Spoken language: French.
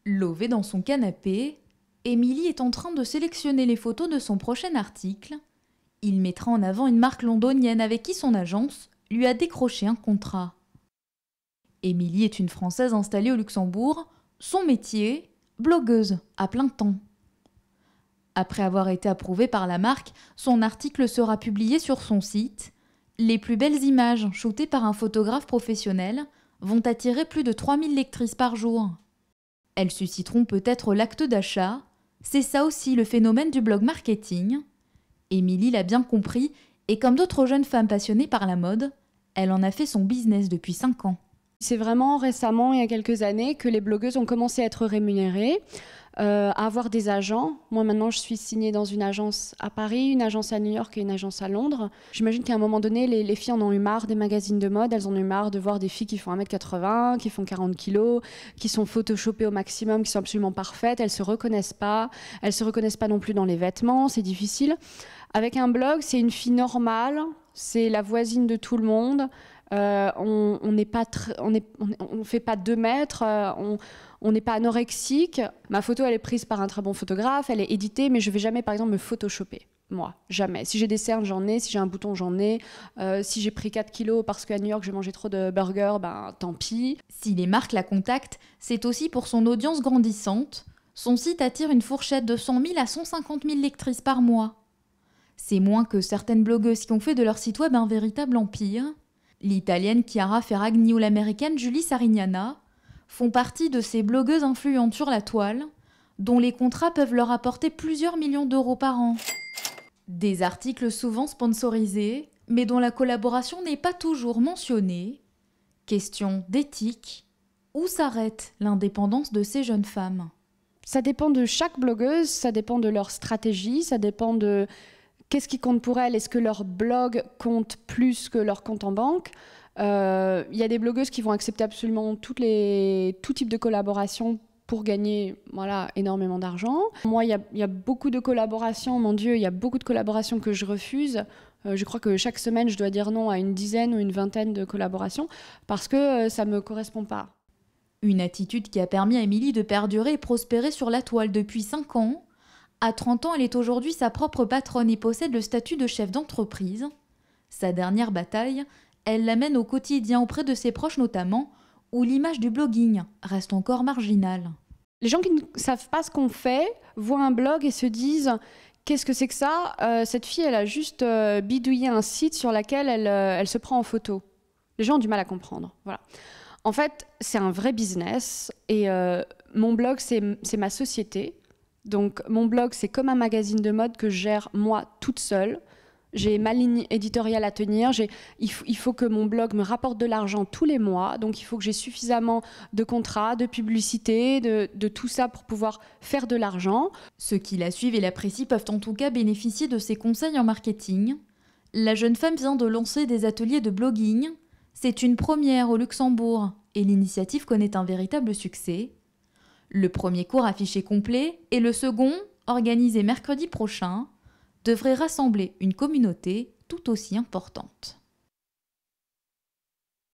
Lové dans son canapé, Émilie est en train de sélectionner les photos de son prochain article. Il mettra en avant une marque londonienne avec qui son agence lui a décroché un contrat. Émilie est une Française installée au Luxembourg. Son métier, blogueuse à plein temps. Après avoir été approuvée par la marque, son article sera publié sur son site. Les plus belles images, shootées par un photographe professionnel, vont attirer plus de 3000 lectrices par jour. Elles susciteront peut-être l'acte d'achat. C'est ça aussi le phénomène du blog marketing. Émilie l'a bien compris et comme d'autres jeunes femmes passionnées par la mode, elle en a fait son business depuis 5 ans. C'est vraiment récemment, il y a quelques années, que les blogueuses ont commencé à être rémunérées, à avoir des agents. Moi, maintenant, je suis signée dans une agence à Paris, une agence à New York et une agence à Londres. J'imagine qu'à un moment donné, les filles en ont eu marre des magazines de mode. Elles en ont eu marre de voir des filles qui font 1m80, qui font 40 kilos, qui sont photoshopées au maximum, qui sont absolument parfaites. Elles ne se reconnaissent pas. Elles ne se reconnaissent pas non plus dans les vêtements. C'est difficile. Avec un blog, c'est une fille normale. C'est la voisine de tout le monde. On ne fait pas 2 mètres, on n'est pas anorexique. Ma photo, elle est prise par un très bon photographe, elle est éditée, mais je ne vais jamais, par exemple, me photoshopper. Moi, jamais. Si j'ai des cernes, j'en ai. Si j'ai un bouton, j'en ai. Si j'ai pris 4 kilos parce qu'à New York, j'ai mangé trop de burgers, ben tant pis. Si les marques la contactent, c'est aussi pour son audience grandissante. Son site attire une fourchette de 100 000 à 150 000 lectrices par mois. C'est moins que certaines blogueuses qui ont fait de leur site web un véritable empire. L'italienne Chiara Ferragni ou l'américaine Julie Sarignana font partie de ces blogueuses influentes sur la toile, dont les contrats peuvent leur apporter plusieurs millions d'euros par an. Des articles souvent sponsorisés, mais dont la collaboration n'est pas toujours mentionnée. Question d'éthique. Où s'arrête l'indépendance de ces jeunes femmes ? Ça dépend de chaque blogueuse, ça dépend de leur stratégie, ça dépend de... Qu'est-ce qui compte pour elles ? Est-ce que leur blog compte plus que leur compte en banque ? Il y a des blogueuses qui vont accepter absolument tout type de collaboration pour gagner énormément d'argent. Moi, il y a beaucoup de collaborations, mon Dieu, il y a beaucoup de collaborations que je refuse. Je crois que chaque semaine, je dois dire non à une dizaine ou une vingtaine de collaborations parce que ça ne me correspond pas. Une attitude qui a permis à Émilie de perdurer et prospérer sur la toile depuis 5 ans. À 30 ans, elle est aujourd'hui sa propre patronne et possède le statut de chef d'entreprise. Sa dernière bataille, elle l'amène au quotidien auprès de ses proches notamment, où l'image du blogging reste encore marginale. Les gens qui ne savent pas ce qu'on fait voient un blog et se disent « Qu'est-ce que c'est que ça ? Cette fille, elle a juste bidouillé un site sur lequel elle se prend en photo. » Les gens ont du mal à comprendre. Voilà. En fait, c'est un vrai business et mon blog, c'est ma société. Donc, mon blog, c'est comme un magazine de mode que je gère moi toute seule. J'ai ma ligne éditoriale à tenir. Il faut que mon blog me rapporte de l'argent tous les mois. Donc, il faut que j'ai suffisamment de contrats, de publicité, de tout ça pour pouvoir faire de l'argent. Ceux qui la suivent et l'apprécient peuvent en tout cas bénéficier de ses conseils en marketing. La jeune femme vient de lancer des ateliers de blogging. C'est une première au Luxembourg et l'initiative connaît un véritable succès. Le premier cours affiché complet et le second, organisé mercredi prochain, devrait rassembler une communauté tout aussi importante.